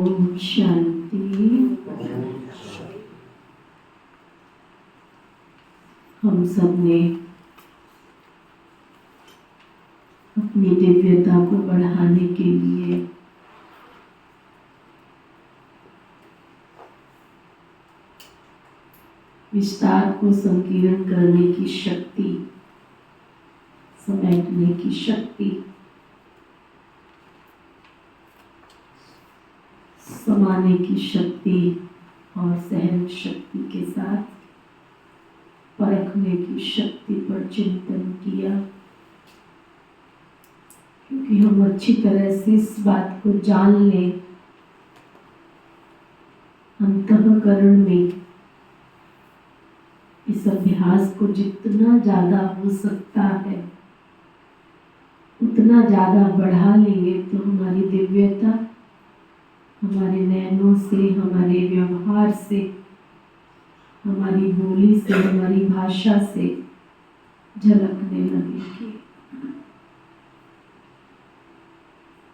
ओम शांति। हम सब ने अपनी दिव्यता को बढ़ाने के लिए विस्तार को संकीर्ण करने की शक्ति, समेटने की शक्ति, समाने की शक्ति और सहन शक्ति के साथ परखने की शक्ति पर चिंतन किया, क्योंकि हम अच्छी तरह से इस बात को जान लें, अंतःकरण में इस अभ्यास को जितना ज्यादा हो सकता है उतना ज्यादा बढ़ा लेंगे तो हमारी दिव्यता हमारे नैनों से, हमारे व्यवहार से, हमारी बोली से, हमारी भाषा से झलकने लगेगी।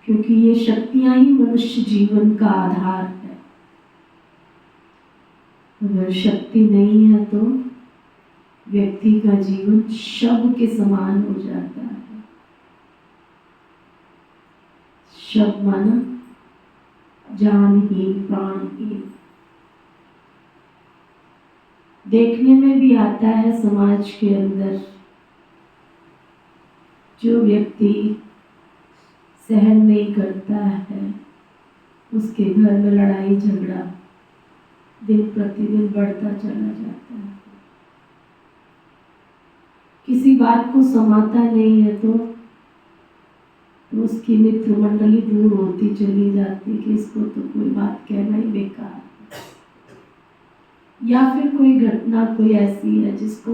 क्योंकि ये शक्तियां ही मनुष्य जीवन का आधार है। अगर शक्ति नहीं है तो व्यक्ति का जीवन शव के समान हो जाता है। शव माना जानहीन, प्राणहीन। देखने में भी आता है समाज के अंदर जो व्यक्ति सहन नहीं करता है, उसके घर में लड़ाई झगड़ा दिन प्रतिदिन बढ़ता चला जाता है। किसी बात को समाता नहीं है तो उसकी मित्र मंडली दूर होती चली जाती कि इसको तो कोई बात कहना ही बेकार है। या फिर कोई घटना कोई ऐसी है जिसको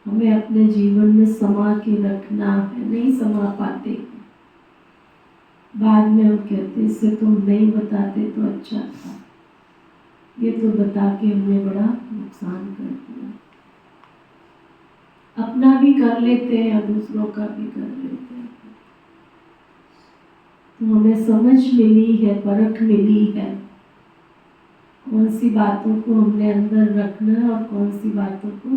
हमें अपने जीवन में समा के रखना है, नहीं समा पाते, बाद में हम कहते इससे तो नहीं बताते तो अच्छा था, ये तो बता के हमने बड़ा नुकसान कर दिया। अपना भी कर लेते हैं और दूसरों का भी कर लेते हैं। तो हमें समझ मिली है, परख मिली है, कौन सी बातों को हमने अंदर रखना है और कौन सी बातों को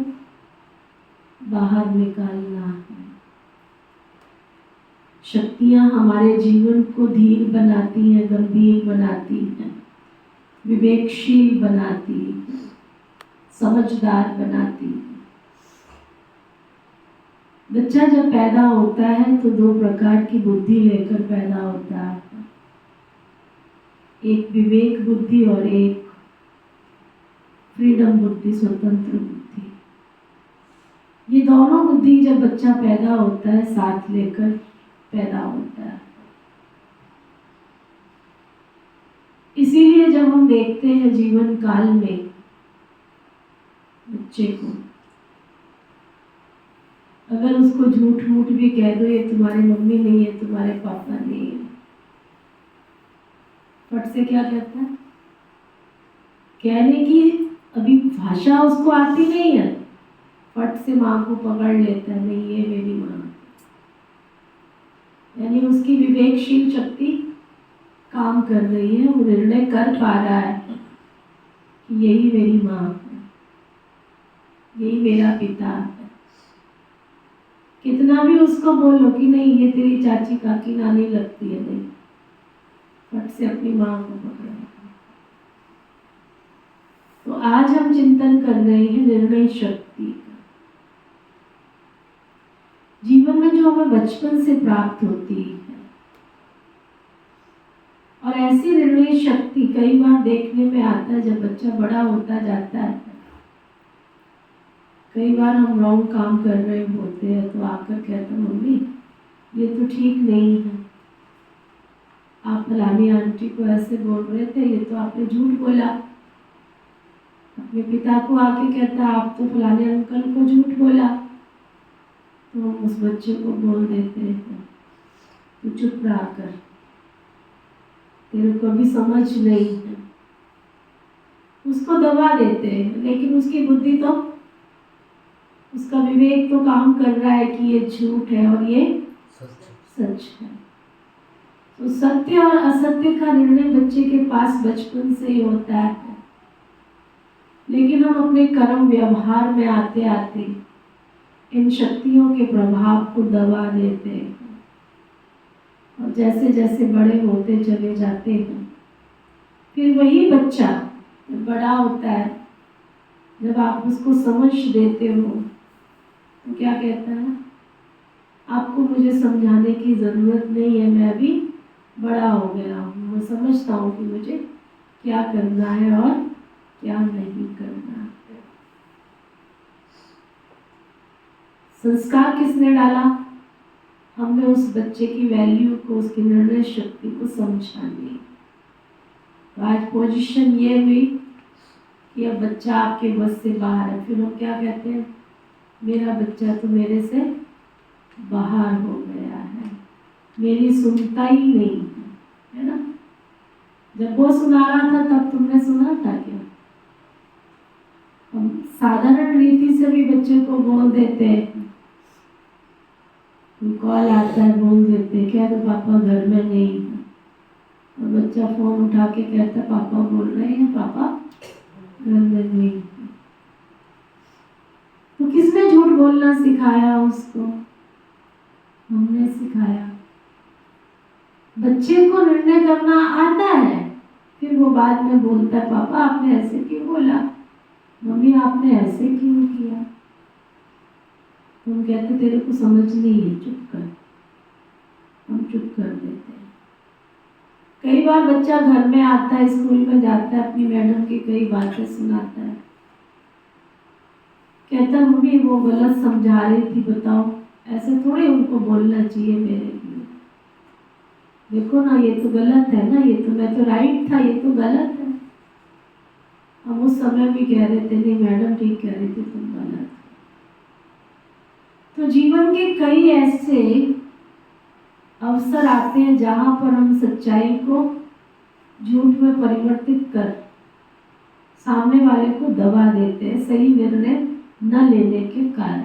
बाहर निकालना है। शक्तियां हमारे जीवन को धीर बनाती हैं, गंभीर बनाती हैं, विवेकशील बनाती हैं, समझदार बनाती हैं। बच्चा जब पैदा होता है तो दो प्रकार की बुद्धि लेकर पैदा होता है, एक विवेक बुद्धि और एक फ्रीडम बुद्धि, स्वतंत्र बुद्धि। ये दोनों बुद्धि जब बच्चा पैदा होता है साथ लेकर पैदा होता है। इसीलिए जब हम देखते हैं जीवन काल में बच्चे को, अगर उसको झूठ मूठ भी कह दो ये तुम्हारी मम्मी नहीं है, तुम्हारे पापा नहीं है, फट से क्या कहता है? कहने की अभी भाषा उसको आती नहीं है, फट से माँ को पकड़ लेता है, नहीं ये मेरी माँ। यानी उसकी विवेकशील शक्ति काम कर रही है, वो निर्णय कर पा रहा है कि यही मेरी माँ है, यही मेरा पिता है। कितना भी उसको बोलो कि नहीं ये तेरी चाची काकी नानी लगती है, नहीं, फट से अपनी माँ को पकड़ा। तो आज हम चिंतन कर रहे हैं निर्णय शक्ति का। जीवन में जो हमें बचपन से प्राप्त होती है, और ऐसी निर्णय शक्ति कई बार देखने में आता है जब बच्चा बड़ा होता जाता है। कई बार हम रॉन्ग काम कर रहे होते हैं तो आकर कहता मम्मी ये तो ठीक नहीं है, आप फलानी आंटी को ऐसे बोल रहे थे, ये तो आपने झूठ बोला। अपने पिता को आके कहता आप तो फलाने अंकल को झूठ बोला। तो हम उस बच्चे को बोल देते हैं तू चुप रहा कर, तेरे को अभी समझ नहीं है। उसको दबा देते हैं, लेकिन उसकी बुद्धि तो, उसका विवेक तो काम कर रहा है कि ये झूठ है और ये सच है। तो सत्य और असत्य का निर्णय बच्चे के पास बचपन से ही होता है, लेकिन हम अपने कर्म व्यवहार में आते आते इन शक्तियों के प्रभाव को दबा देते हैं, और जैसे जैसे बड़े होते चले जाते हैं, फिर वही बच्चा जब बड़ा होता है, जब आप उसको समझ देते हो तो क्या कहता है, आपको मुझे समझाने की ज़रूरत नहीं है, मैं अभी बड़ा हो गया हूँ, मैं समझता हूँ कि मुझे क्या करना है और क्या नहीं करना है। संस्कार किसने डाला? हमने उस बच्चे की वैल्यू को, उसकी निर्णय शक्ति को समझा ली। तो आज पोजीशन ये हुई कि अब बच्चा आपके बस से बाहर है। फिर हम क्या कहते हैं, मेरा बच्चा तो मेरे से बाहर हो गया है, मेरी सुनता ही नहीं है ना। जब वो सुना रहा था तब तुमने सुना था क्या? हम साधारण रीति से भी बच्चे को बोल देते हैं, कॉल आता है बोल देते क्या, तो पापा घर में नहीं है, और बच्चा फोन उठा के कहता पापा बोल रहे हैं, पापा घर में नहीं है। तो किसने झूठ बोलना सिखाया उसको? हमने सिखाया। बच्चे को निर्णय करना आता है, फिर वो बाद में बोलता है पापा आपने ऐसे क्यों बोला, मम्मी आपने ऐसे क्यों किया। तुम कहते तेरे को समझ नहीं है, चुप कर। हम चुप कर देते हैं। कई बार बच्चा घर में आता है, स्कूल में जाता है, अपनी मैडम की कई बातें सुनाता है, कहता मम्मी वो गलत समझा रही थी, बताओ ऐसे थोड़ी उनको बोलना चाहिए मेरे लिए, देखो ना ये तो गलत है ना, ये तो मैं तो राइट था, ये तो गलत है। हम उस समय भी कह रहे थे नहीं मैडम ठीक कह रही थी, तुम गलत। तो जीवन के कई ऐसे अवसर आते हैं जहां पर हम सच्चाई को झूठ में परिवर्तित कर सामने वाले को दबा देते हैं, सही निर्णय न लेने के कारण।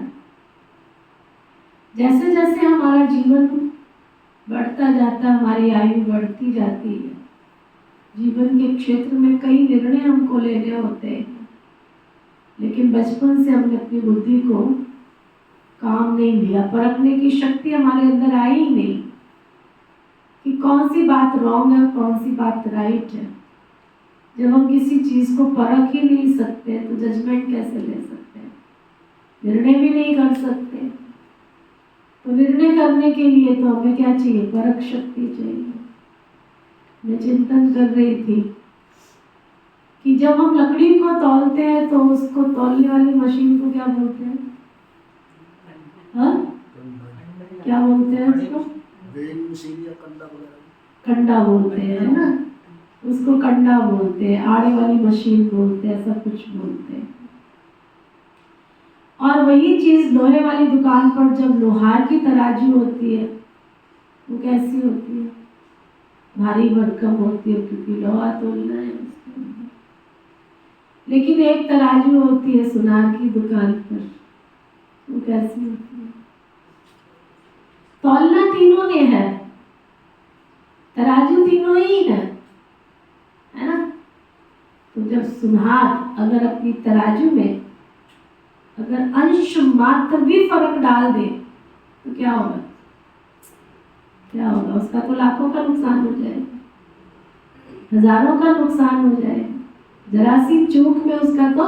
जैसे जैसे हमारा जीवन बढ़ता जाता है, हमारी आयु बढ़ती जाती है, जीवन के क्षेत्र में कई निर्णय हमको लेने होते हैं, लेकिन बचपन से हमने अपनी बुद्धि को काम नहीं दिया, परखने की शक्ति हमारे अंदर आई ही नहीं कि कौन सी बात रॉन्ग है, कौन सी बात राइट है। जब हम किसी चीज को परख ही नहीं सकते तो जजमेंट कैसे ले सकते हैं, निर्णय भी नहीं कर सकते। तो निर्णय करने के लिए तो हमें क्या चाहिए, परख शक्ति चाहिए। मैं चिंतन कर रही थी कि जब हम लकड़ी को तौलते हैं तो उसको तौलने वाली मशीन को क्या बोलते हैं? हाँ, क्या बोलते हैं उसको? कंडा बोलते हैं ना, उसको कंडा बोलते हैं, आड़े वाली मशीन बोलते हैं, सब कुछ बोलते हैं। और वही चीज लोहे वाली दुकान पर जब लोहार की तराजू होती है, वो कैसी होती है? भारी भरकम होती है, क्योंकि लोहा तोलना है उसके अंदर। लेकिन एक तराजू होती है सुनार की दुकान पर, वो कैसी होती है? तौलना तीनों ने है, तराजू तीनों ही है ना। तो जब सुनार अगर अपनी तराजू में अगर अंश मात्र भी फर्क डाल दे तो क्या होगा? क्या होगा? उसका तो लाखों का नुकसान हो जाएगा, हजारों का नुकसान हो जाएगा, जरा सी चूक में उसका तो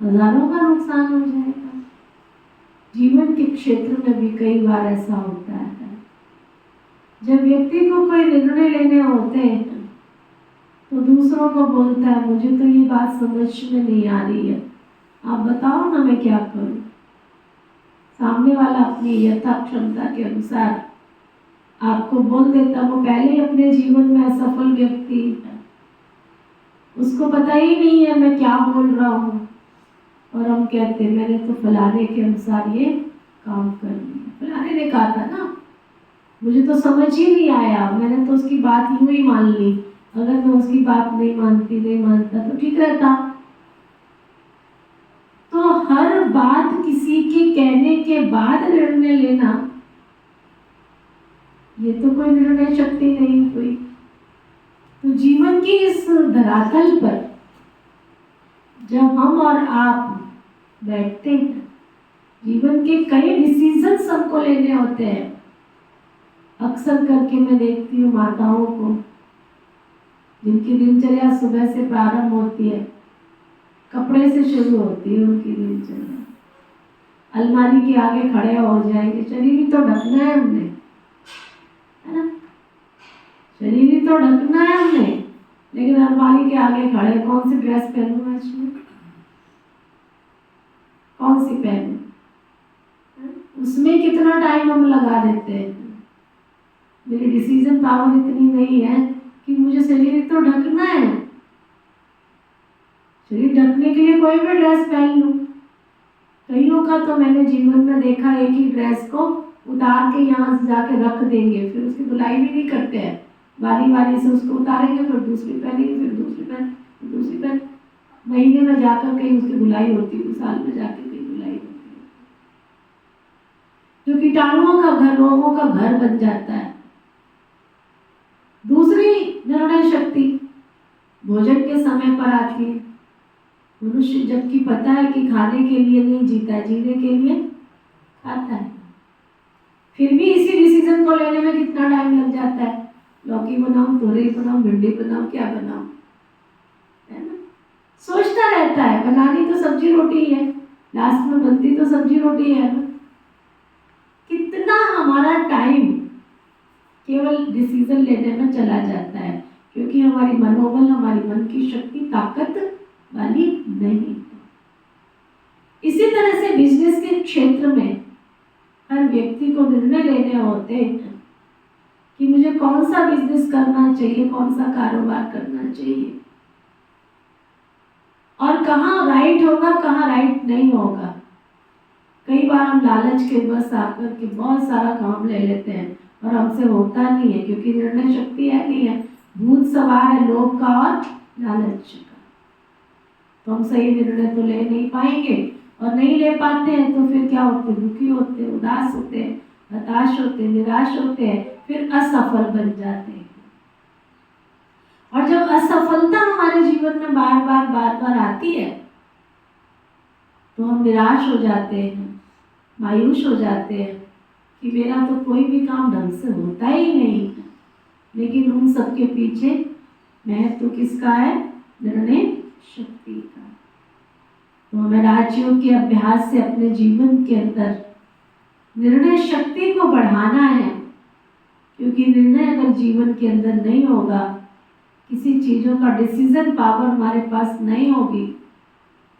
हजारों का नुकसान हो जाएगा। जीवन के क्षेत्र में भी कई बार ऐसा होता है, जब व्यक्ति को कोई निर्णय लेने होते हैं तो दूसरों को बोलता है मुझे तो ये बात समझ में नहीं आ रही है, आप बताओ ना मैं क्या करूं। सामने वाला अपनी यथा क्षमता के अनुसार आपको बोल देता, वो पहले ही अपने जीवन में असफल व्यक्ति है, उसको पता ही नहीं है मैं क्या बोल रहा हूँ, और हम कहते मैंने तो फलाने के अनुसार ये काम कर लिया, फलाने ने कहा था ना, मुझे तो समझ ही नहीं आया, मैंने तो उसकी बात यूं ही मान ली, अगर मैं उसकी बात नहीं मानता तो ठीक रहता। तो हर बात किसी के कहने के बाद निर्णय लेना, ये तो कोई निर्णय शक्ति नहीं हुई। तो जीवन की इस धरातल पर जब हम और आप बैठते हैं, जीवन के कई डिसीजंस हमको लेने होते हैं। अक्सर करके मैं देखती हूँ माताओं को, जिनकी दिनचर्या सुबह से प्रारंभ होती है, कपड़े से शुरू होती है उनकी दिनचर्या। अलमारी के आगे खड़े हो जाएंगे, शरीर ही तो ढकना है हमने, है ना, शरीर ही तो ढकना है हमने, लेकिन अलमारी के आगे खड़े, कौन सी ड्रेस पहनूं आज मैं, कौन सी पहनूं, उसमें कितना टाइम हम लगा देते हैं। मेरी डिसीजन पावर इतनी नहीं है कि मुझे शरीर तो ढकना है। शरीर ढकने के लिए कोई भी ड्रेस पहन लूं। कईयों का तो मैंने जीवन में देखा, एक ही ड्रेस को उतार के यहाँ से जाके रख देंगे, फिर उसकी धुलाई भी नहीं करते हैं, बारी बारी से उसको उतारेंगे, फिर दूसरी पहनेंगे, फिर दूसरी पहन, दूसरी पहन। महीने में जाकर कहीं उसकी धुलाई होती है, साल में जाकर कहीं धुलाई होती है, जो कीटाणुओं का घर, रोगों का घर बन जाता है। दूसरी निर्णय शक्ति भोजन के समय पर आती है। मनुष्य जबकि पता है कि खाने के लिए नहीं जीता है, जीने के लिए खाता है, फिर भी इसी डिसीजन को लेने में कितना टाइम लग जाता है। लौकी बनाऊं, तोरई बनाऊं, भिंडी बनाऊं, क्या बनाऊं, है ना, सोचता रहता है। बनानी तो सब्जी रोटी है, लास्ट में बनती तो सब्जी रोटी है ना। कितना हमारा टाइम केवल डिसीजन लेने में चला जाता है, क्योंकि हमारी मनोबल, हमारी मन की शक्ति ताकत वाली नहीं। इसी तरह से बिजनेस के क्षेत्र में हर व्यक्ति को निर्णय लेने होते हैं कि मुझे कौन सा बिजनेस करना चाहिए, कौन सा कारोबार करना चाहिए, और कहाँ राइट होगा, कहाँ राइट नहीं होगा। कई बार हम लालच के बस आकर के बहुत सारा काम ले लेते हैं और हमसे होता नहीं है, क्योंकि निर्णय शक्ति है नहीं है, भूत सवार है लोभ का और लालच का। तो हम सही निर्णय तो ले नहीं पाएंगे, और नहीं ले पाते हैं तो फिर क्या होते, दुखी होते, उदास होते, हताश होते, निराश होते हैं, फिर असफल बन जाते हैं। और जब असफलता हमारे जीवन में बार बार आती है तो हम निराश हो जाते हैं, मायूस हो जाते हैं कि मेरा तो कोई भी काम ढंग से होता ही नहीं। लेकिन उन सबके पीछे महत्व किसका है? निर्णय शक्ति का। तो हमें राजयोग के अभ्यास से अपने जीवन के अंदर निर्णय शक्ति को बढ़ाना है, क्योंकि निर्णय अगर जीवन के अंदर नहीं होगा, किसी चीज़ों का डिसीजन पावर हमारे पास नहीं होगी,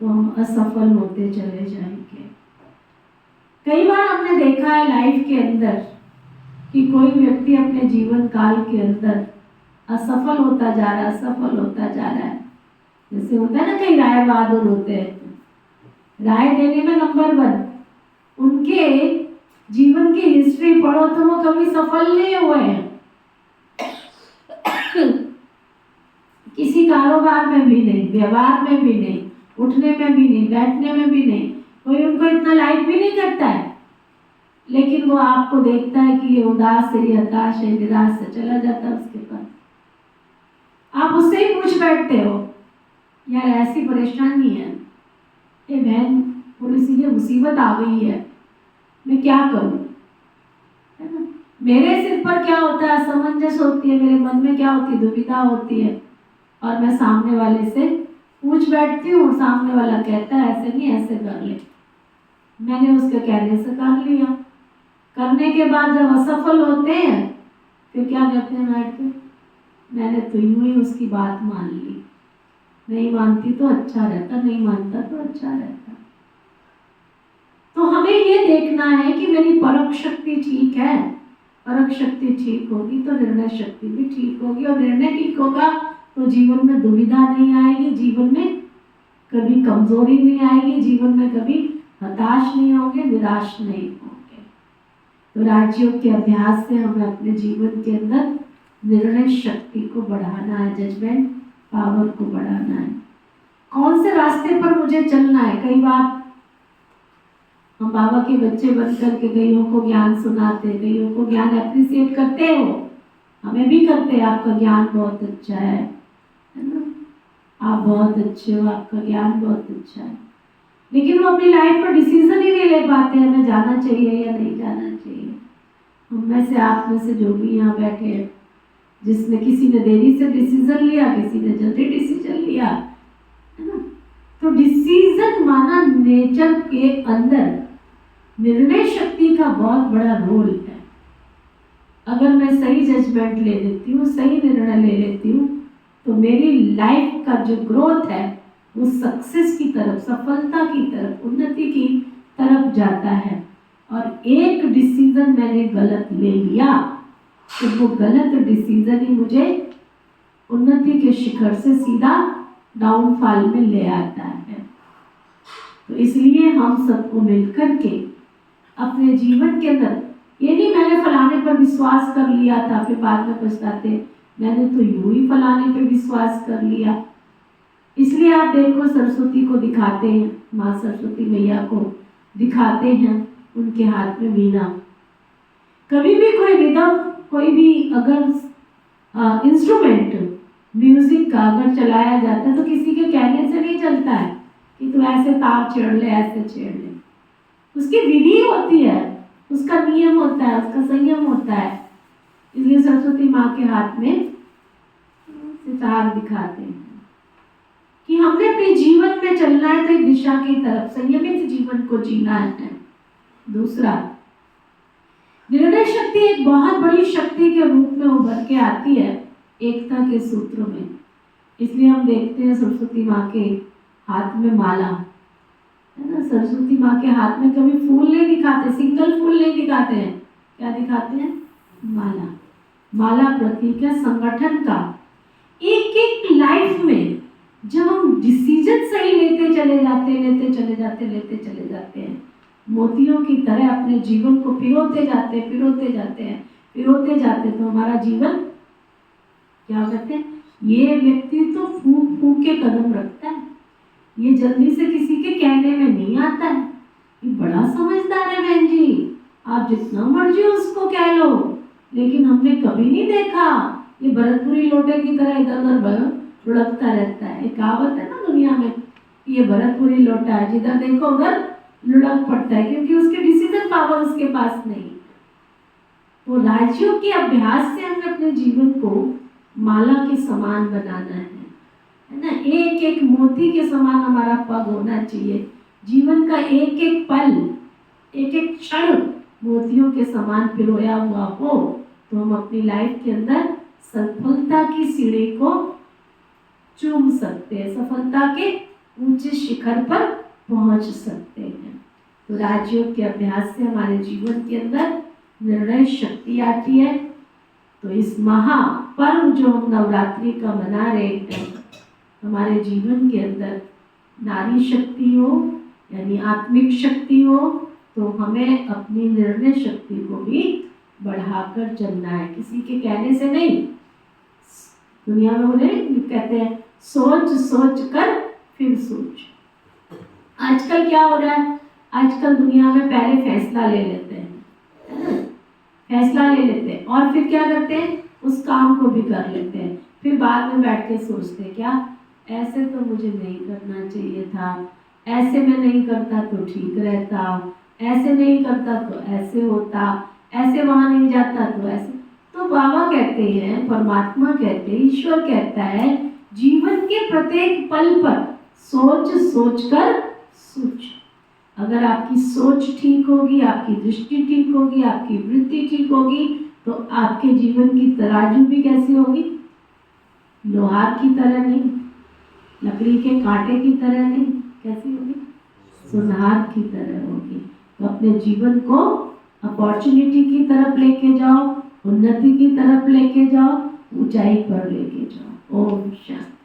तो हम असफल होते चले जाएंगे। कई बार हमने देखा है लाइफ के अंदर कि कोई व्यक्ति अपने जीवन काल के अंदर असफल होता जा रहा है, असफल होता जा रहा है। जैसे होता है ना, कई राय बहादुर होते हैं, राय देने में नंबर 1, उनके जीवन की हिस्ट्री पढ़ो तो वो कभी सफल नहीं हुए हैं किसी कारोबार में भी नहीं, व्यवहार में भी नहीं, उठने में भी नहीं, बैठने में भी नहीं, कोई उनको इतना लाइक भी नहीं करता है। लेकिन वो आपको देखता है कि ये उदास है, ये हताश है, निराश है, चला जाता है उसके पास। आप उससे ही पूछ बैठते हो, यार ऐसी परेशानी है, ये बहन थोड़ी सी ये मुसीबत आ गई है, मैं क्या करूं, है ना। मेरे सिर पर क्या होता है, असमंजस होती है, मेरे मन में क्या होती है, दुविधा होती है, और मैं सामने वाले से पूछ बैठती हूँ। सामने वाला कहता है ऐसे नहीं, ऐसे कर ले। मैंने उसके कहने से कर लिया। करने के बाद जब असफल होते हैं फिर क्या कहते हैं बैठ के, मैंने तो यूं ही उसकी बात मान ली, नहीं मानती तो अच्छा रहता, नहीं मानता तो अच्छा रहता। तो हमें ये देखना है कि मेरी परख शक्ति ठीक है, परख शक्ति ठीक होगी तो निर्णय शक्ति भी ठीक होगी, और निर्णय ठीक होगा तो जीवन में दुविधा नहीं आएगी, जीवन में कभी कमजोरी नहीं आएगी, जीवन में कभी हताश नहीं होंगे, निराश नहीं होंगे। तो राजयोग के अभ्यास से हमें अपने जीवन के अंदर निर्णय शक्ति को बढ़ाना है, जजमेंट पावर को बढ़ाना है। कौन से रास्ते पर मुझे चलना है? कई बार हम बाबा के बच्चे बन करके कईयों को ज्ञान सुनाते, कईयों को ज्ञान अप्रिशिएट करते हो, हमें भी करते हैं। आपका ज्ञान बहुत अच्छा है ना, आप बहुत अच्छे हो, आपका ज्ञान बहुत अच्छा है, लेकिन वो अपनी लाइफ में डिसीजन ही नहीं ले पाते हैं, हमें जाना चाहिए या नहीं जाना चाहिए। हम में से, आप में से जो भी यहाँ बैठे हैं, जिसने किसी ने देरी से डिसीजन लिया, किसी ने जल्दी डिसीजन लिया, है ना। तो डिसीजन माना नेचर के अंदर निर्णय शक्ति का बहुत बड़ा रोल है। अगर मैं सही जजमेंट ले लेती हूँ, सही निर्णय ले लेती हूँ, तो मेरी लाइफ का जो ग्रोथ है वो सक्सेस की तरफ, सफलता की तरफ, उन्नति की तरफ जाता है। और एक डिसीजन मैंने गलत ले लिया तो वो गलत डिसीजन ही मुझे उन्नति के शिखर से सीधा डाउनफॉल में ले आता है। तो इसलिए हम सबको मिलकर के अपने जीवन के अंदर, ये नहीं मैंने फलाने पर विश्वास कर लिया था फिर बाद में पछताते, मैंने तो यूं ही फलाने पे विश्वास कर लिया। इसलिए आप देखो, सरस्वती को दिखाते हैं, माँ सरस्वती मैया को दिखाते हैं, उनके हाथ में वीणा। कभी भी कोई रिदम, कोई भी अगर इंस्ट्रूमेंट म्यूजिक का अगर चलाया जाता है तो किसी के कहने से नहीं चलता है कि तू ऐसे तार छेड़ ले, ऐसे छेड़ ले। उसकी विधि होती है, उसका नियम होता है, उसका संयम होता है। इसलिए सरस्वती माँ के हाथ में सितार दिखाते हैं कि हमने अपने जीवन में चलना है तो एक दिशा की तरफ, संयमित जीवन को जीना है। दूसरा, निर्णय शक्ति एक बहुत बड़ी शक्ति के रूप में उभर के आती है एकता के सूत्र में। इसलिए हम देखते हैं सरस्वती माँ के हाथ में माला है ना। सरस्वती माँ के हाथ में कभी फूल नहीं दिखाते, सिंगल फूल नहीं दिखाते हैं, क्या दिखाते हैं? माला। माला प्रतीक है संगठन का। एक एक लाइफ में जब हम डिसीजन सही लेते चले जाते हैं, मोतियों की तरह अपने जीवन को पिरोते जाते, तो हमारा जीवन क्या कहते हैं, ये व्यक्ति तो फूक फूक के कदम रखता है, ये जल्दी से किसी के कहने में नहीं आता है, ये बड़ा समझदार है बहन जी, आप जितना मर्जी उसको कह लो, लेकिन हमने कभी नहीं देखा ये भरतपुरी लोटे की तरह इधर उधर लुढ़कता रहता है। एक कहावत है ना दुनिया में, ये भरतपुरी लोटा है, जिधर देखो उधर लुढ़क पड़ता है, क्योंकि उसके डिसीजन पावर उसके पास नहीं। तो राज्यों के अभ्यास से हमें अपने जीवन को माला के समान बनाना है ना। एक एक मोती के समान हमारा पग होना चाहिए। जीवन का एक एक पल, एक एक क्षण मोतियों के समान पिरोया हुआ हो, तो हम अपनी लाइफ के अंदर सफलता की सीढ़ी को चूम सकते हैं, सफलता के ऊंचे शिखर पर पहुंच सकते हैं। तो राजयोग के अभ्यास से हमारे जीवन के अंदर निर्णय शक्ति आती है। तो इस महापर्व जो हम नवरात्रि का मना रहे हैं, हमारे जीवन के अंदर नारी शक्ति हो यानी आत्मिक शक्ति हो, तो हमें अपनी निर्णय शक्ति को भी बढ़ाकर चलना है, किसी के कहने से नहीं। दुनिया में बोले कहते हैं सोच सोच कर फिर सोच। आजकल क्या हो रहा है, आजकल दुनिया में पहले फैसला ले लेते हैं, फैसला ले लेते हैं और फिर क्या करते हैं, उस काम को भी कर लेते हैं, फिर बाद में बैठ के सोचते हैं क्या ऐसे तो मुझे नहीं करना चाहिए था, ऐसे मैं नहीं करता तो ठीक रहता, ऐसे नहीं करता तो ऐसे होता, ऐसे वहाँ नहीं जाता तो ऐसे। तो बाबा कहते हैं, परमात्मा कहते हैं, ईश्वर कहता है, जीवन के प्रत्येक पल पर सोच सोच कर सोच। अगर आपकी सोच ठीक होगी, आपकी दृष्टि ठीक होगी, आपकी वृत्ति ठीक होगी, तो आपके जीवन की तराजू भी कैसी होगी, लोहार की तरह नहीं, लकड़ी के कांटे की तरह नहीं, कैसी होगी, सुनार की तरह होगी। तो अपने जीवन को अपॉर्चुनिटी की तरफ लेके जाओ, उन्नति की तरफ लेके जाओ, ऊंचाई पर लेके जाओ। ओम शांति।